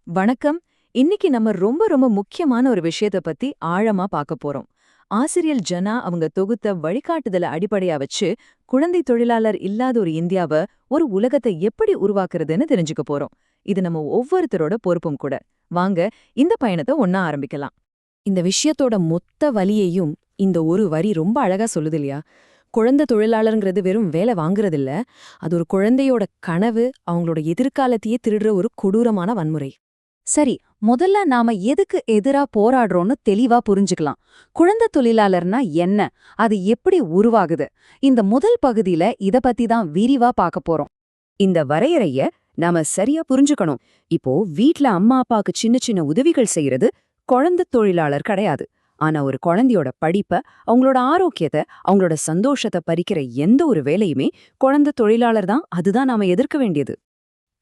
வணக்கம். இன்னைக்கு நம்ம ரொம்ப ரொம்ப முக்கியமான ஒரு விஷயத்த பத்தி ஆழமா பார்க்க போறோம். ஆசிரியர் ஜனா அவங்க தொகுத்த வழிகாட்டுதல அடிப்படையா வச்சு குழந்தை தொழிலாளர் இல்லாத ஒரு இந்தியாவ ஒரு உலகத்தை எப்படி உருவாக்குறதுன்னு தெரிஞ்சுக்க போறோம். இது நம்ம ஒவ்வொருத்தரோட பொறுப்பும் கூட. வாங்க இந்த பயணத்தை ஒண்ணா ஆரம்பிக்கலாம். இந்த விஷயத்தோட மொத்த வலியையும் இந்த ஒரு வரி ரொம்ப அழகா சொல்லுது இல்லையா? குழந்தை தொழிலாளர்ங்கிறது வெறும் வேலை வாங்குறதில்ல, அது ஒரு குழந்தையோட கனவு, அவங்களோட எதிர்காலத்தையே திருடுற ஒரு கொடூரமான வன்முறை. சரி, முதல்ல நாம எதுக்கு எதிரா போராடுறோம்னு தெளிவா புரிஞ்சுக்கலாம். குழந்தை தொழிலாளர்னா என்ன, அது எப்படி உருவாகுது? இந்த முதல் பகுதியில இத பத்தி தான் விரிவா பார்க்க போறோம். இந்த வரையறைய நாம சரியா புரிஞ்சுக்கணும். இப்போ வீட்ல அம்மா அப்பாக்கு சின்ன சின்ன உதவிகள் செய்யறது குழந்தை தொழிலாளர் கிடையாது. ஆனா ஒரு குழந்தையோட படிப்ப, அவங்களோட ஆரோக்கியத்தை, அவங்களோட சந்தோஷத்தை பறிக்கிற எந்த ஒரு வேலையுமே குழந்தை தொழிலாளர் தான். அதுதான் நாம எதிர்க்க வேண்டியது.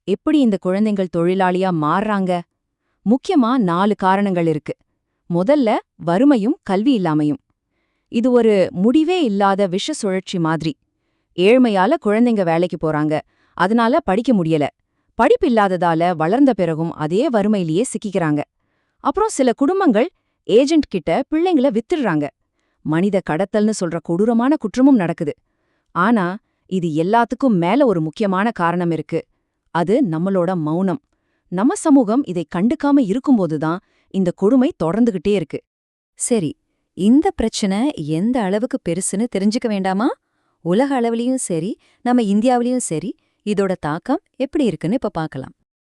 எப்படி இந்த குழந்தைகள் தொழிலாளியா மாறுறாங்க? முக்கியமா 4 காரணங்கள் இருக்கு. முதல்ல வறுமையும் கல்வி இல்லாமையும். இது ஒரு முடிவே இல்லாத விஷ சுழற்சி மாதிரி. ஏழ்மையால குழந்தைங்க வேலைக்கு போறாங்க, அதனால படிக்க முடியல. படிப்பு இல்லாததால வளர்ந்த பிறகும் அதே வறுமையிலேயே சிக்கிக்கிறாங்க. அப்புறம் சில குடும்பங்கள் ஏஜென்ட் கிட்ட பிள்ளைங்கள வித்துடுறாங்க. மனித கடத்தல்னு சொல்ற கொடூரமான குற்றமும் நடக்குது. ஆனா இது எல்லாத்துக்கும் மேல ஒரு முக்கியமான காரணம் இருக்கு. அது நம்மளோட மௌனம். நம்ம சமூகம் இதை கண்டுக்காம இருக்கும்போதுதான் இந்த கொடுமை தொடர்ந்துகிட்டே இருக்கு. சரி, இந்த பிரச்சனை எந்த அளவுக்கு பெருசுன்னு தெரிஞ்சுக்க வேண்டாமா? உலக அளவுலயும் சரி, நம்ம இந்தியாவிலயும் சரி, இதோட தாக்கம் எப்படி இருக்குன்னு இப்ப பார்க்கலாம்.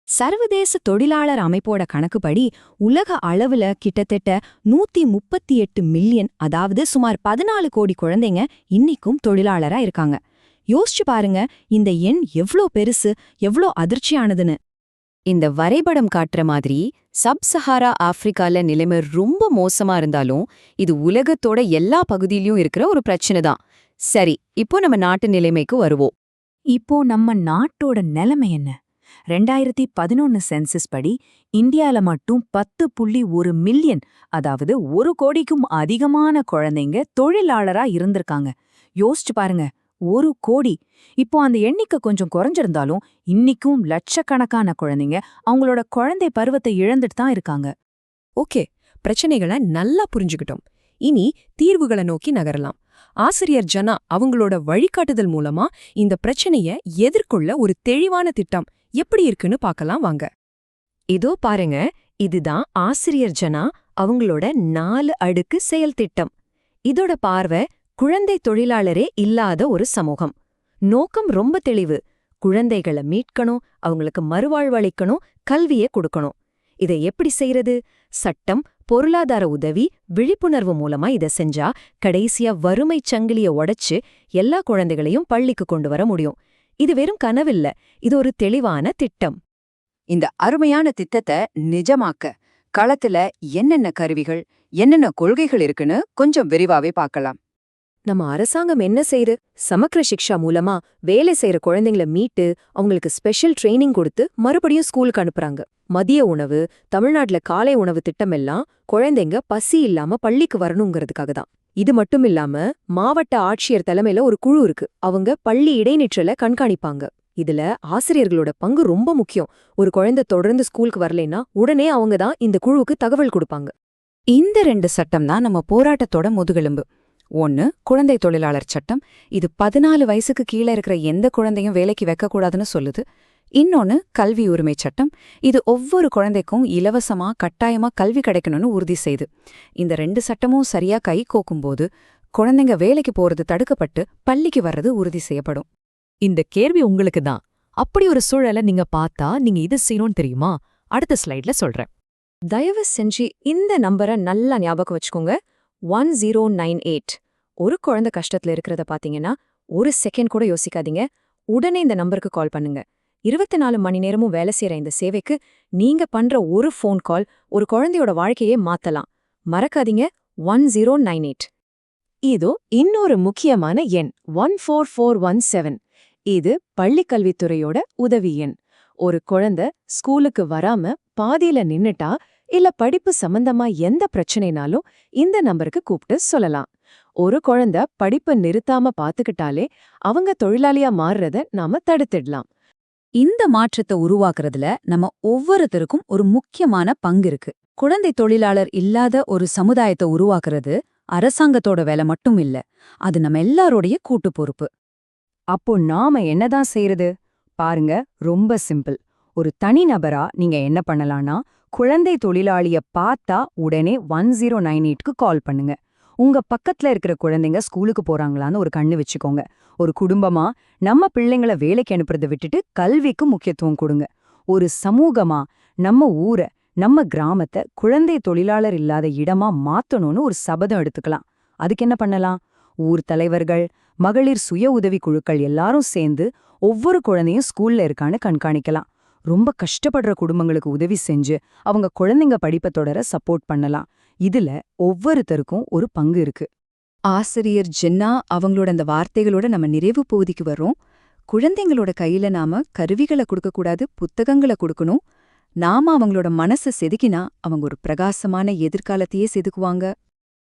சர்வதேச தொழிலாளர் அமைப்போட கணக்குப்படி உலக அளவுல கிட்டத்தட்ட 138 மில்லியன், அதாவது சுமார் 14 கோடி குழந்தைங்க இன்னிக்கும் தொழிலாளரா இருக்காங்க. யோசிச்சு பாருங்க, இந்த எண் எவ்ளோ பெருசு, எவ்ளோ அதிர்ச்சியானதுன்னு. இந்த வரைபடம் காட்டுற மாதிரி சப் சஹாரா ஆப்பிரிக்கால நிலைமை ரொம்ப மோசமா இருந்தாலும் இது உலகத்தோட எல்லா பகுதியிலயும் இருக்கிற ஒரு பிரச்சனை தான். சரி, இப்போ நம்ம நாட்டு நிலைமைக்கு வருவோம். இப்போ நம்ம நாட்டோட நிலைமை என்ன? 2011 சென்சஸ் படி இந்தியால மட்டும் 10.1 மில்லியன், அதாவது 1 கோடிக்கும் அதிகமான குழந்தைங்க தொழிலாளரா இருந்திருக்காங்க. யோசிச்சு பாருங்க, 1 கோடி. இப்போ அந்த எண்ணிக்கை கொஞ்சம் குறைஞ்சிருந்தாலும் இன்னிக்கும் லட்சக்கணக்கான குழந்தைங்க அவங்களோட குழந்தை பருவத்தை இழந்துட்டு தான் இருக்காங்க. ஓகே, பிரச்சனைகளை நல்லா புரிஞ்சுக்கிட்டோம். இனி தீர்வுகளை நோக்கி நகரலாம். ஆசிரியர் ஜனா அவங்களோட வழிகாட்டுதல் மூலமா இந்த பிரச்சனைய எதிர்கொள்ள ஒரு தெளிவான திட்டம் எப்படி இருக்குன்னு பார்க்கலாம் வாங்க. இதோ பாருங்க, இதுதான் ஆசிரியர் ஜனா அவங்களோட 4 அடுக்கு செயல் திட்டம். இதோட பார்வை குழந்தை தொழிலாளரே இல்லாத ஒரு சமூகம். நோக்கம் ரொம்ப தெளிவு. குழந்தைகளை மீட்கணும், அவங்களுக்கு மறுவாழ்வளிக்கணும், கல்வியை கொடுக்கணும். இதை எப்படி செய்யறது? சட்டம், பொருளாதார உதவி, விழிப்புணர்வு மூலமா இதை செஞ்சா கடைசியா வறுமை சங்கிலிய உடைச்சு எல்லா குழந்தைகளையும் பள்ளிக்கு கொண்டு வர முடியும். இது வெறும் கனவில்ல, இது ஒரு தெளிவான திட்டம். இந்த அருமையான திட்டத்தை நிஜமாக்க களத்துல என்னென்ன கருவிகள், என்னென்ன கொள்கைகள் இருக்குன்னு கொஞ்சம் விரிவாவே பார்க்கலாம். நம்ம அரசாங்கம் என்ன செய்யுது? சமக்ர சிக்ஷா மூலமா வேலை செய்யற குழந்தைங்கள மீட்டு அவங்களுக்கு ஸ்பெஷல் ட்ரைனிங் கொடுத்து மறுபடியும் ஸ்கூலுக்கு அனுப்புறாங்க. மதிய உணவு, தமிழ்நாட்டுல காலை உணவு திட்டம் எல்லாம் குழந்தைங்க பசி இல்லாம பள்ளிக்கு வரணுங்கிறதுக்காக தான். இது மட்டும் இல்லாம மாவட்ட ஆட்சியர் தலைமையில ஒரு குழு இருக்கு. அவங்க பள்ளி இடைநிற்றல கண்காணிப்பாங்க. இதுல ஆசிரியர்களோட பங்கு ரொம்ப முக்கியம். ஒரு குழந்தை தொடர்ந்து ஸ்கூலுக்கு வரலைன்னா உடனே அவங்க தான் இந்த குழுவுக்கு தகவல் கொடுப்பாங்க. இந்த 2 சட்டம் தான் நம்ம போராட்டத்தோட முதுகெலும்பு. ஒன்னு குழந்தை தொழிலாளர் சட்டம். இது 14 வயசுக்கு கீழே இருக்கிற எந்த குழந்தையும் வேலைக்கு வைக்கக்கூடாதுன்னு சொல்லுது. இன்னொன்னு கல்வி உரிமை சட்டம். இது ஒவ்வொரு குழந்தைக்கும் இலவசமா கட்டாயமா கல்வி கிடைக்கணும்னு உறுதி செய்து. இந்த 2 சட்டமும் சரியா கை கோக்கும்போது குழந்தைங்க வேலைக்கு போறது தடுக்கப்பட்டு பள்ளிக்கு வர்றது உறுதி செய்யப்படும். இந்த கேள்வி உங்களுக்கு தான். அப்படி ஒரு சூழலை நீங்க பார்த்தா நீங்க இது செய்யணும்னு தெரியுமா? அடுத்த ஸ்லைட்ல சொல்றேன். தயவு செஞ்சு இந்த நம்பரை நல்லா ஞாபகம் வச்சுக்கோங்க. 1098. ஒரு குழந்தை கஷ்டத்துல இருக்கிறத பாத்தீங்கன்னா ஒரு செகண்ட் கூட யோசிக்காதீங்க. உடனே இந்த நம்பருக்கு கால் பண்ணுங்க. 24 மணி நேரமும் வேலை செய்யற இந்த சேவைக்கு நீங்க பண்ற ஒரு ஃபோன் கால் ஒரு குழந்தையோட வாழ்க்கையே மாத்தலாம். மறக்காதீங்க, 1098. இதோ இன்னொரு முக்கியமான எண் 14417. இது பள்ளிக்கல்வித்துறையோட உதவி எண். ஒரு குழந்தை ஸ்கூலுக்கு வராம பாதியில நின்னுட்டா இல்ல படிப்பு சம்பந்தமா எந்த பிரச்சனைனாலும் இந்த நம்பருக்கு கூப்பிட்டு சொல்லலாம். ஒரு குழந்தை படிப்பை நிறுத்தாம பாத்துக்கிட்டாலே அவங்க தொழிலாளியா மாறுறத நாம தடுத்துடலாம். இந்த மாற்றத்தை உருவாக்குறதுல நம்ம ஒவ்வொருத்தருக்கும் ஒரு முக்கியமான பங்கு இருக்கு. குழந்தை தொழிலாளர் இல்லாத ஒரு சமுதாயத்தை உருவாக்குறது அரசாங்கத்தோட வேலை மட்டும் இல்ல, அது நம்ம எல்லாரோடைய கூட்டு பொறுப்பு. அப்போ நாம என்னதான் செய்யறது? பாருங்க, ரொம்ப சிம்பிள். ஒரு தனிநபரா நீங்க என்ன பண்ணலாம்னா, குழந்தை தொழிலாளிய பார்த்தா உடனே 1098க்கு கால் பண்ணுங்க. உங்க பக்கத்துல இருக்கிற குழந்தைங்க ஸ்கூலுக்கு போறாங்களான்னு ஒரு கண்ணு வச்சுக்கோங்க. ஒரு குடும்பமா நம்ம பிள்ளைங்கள வேலைக்கு அனுப்புறதை விட்டுட்டு கல்விக்கு முக்கியத்துவம் கொடுங்க. ஒரு சமூகமா நம்ம ஊரை, நம்ம கிராமத்தை குழந்தை தொழிலாளர் இல்லாத இடமா மாத்தணும்னு ஒரு சபதம் எடுத்துக்கலாம். அதுக்கு என்ன பண்ணலாம்? ஊர் தலைவர்கள், மகளிர் சுய உதவி குழுக்கள் எல்லாரும் சேர்ந்து ஒவ்வொரு குழந்தையும் ஸ்கூல்ல இருக்கான்னு கண்காணிக்கலாம். ரொம்ப கஷ்டப்படுற குடும்பங்களுக்கு உதவி செஞ்சு அவங்க குழந்தைங்க படிப்பை தொடர சப்போர்ட் பண்ணலாம். இதுல ஒவ்வொருத்தருக்கும் ஒரு பங்கு இருக்கு. ஆசிரியர் ஜென்னா அவங்களோட அந்த வார்த்தைகளோட நம்ம நிறைவு பகுதிக்கு வர்றோம். குழந்தைங்களோட கையில நாம கருவிகளை கொடுக்கக்கூடாது, புத்தகங்களை கொடுக்கணும். நாம அவங்களோட மனசை செதுக்கினா அவங்க ஒரு பிரகாசமான எதிர்காலத்தையே செதுக்குவாங்க.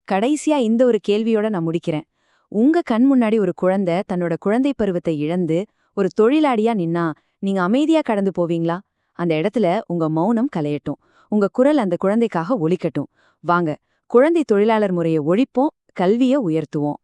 கடைசியா இந்த ஒரு கேள்வியோட நான் முடிக்கிறேன். உங்க கண் முன்னாடி ஒரு குழந்தை தன்னோட குழந்தை பருவத்தை இழந்து ஒரு தொழிலாளியா நின்னா நீங்க அமைதியா கடந்து போவீங்களா? அந்த இடத்துல உங்க மௌனம் கலையட்டும், உங்க குரல் அந்த குழந்தைக்காக ஒலிக்கட்டும். வாங்க, குழந்தை தொழிலாளர் முறையை ஒழிப்போம், கல்வியை உயர்த்துவோம்.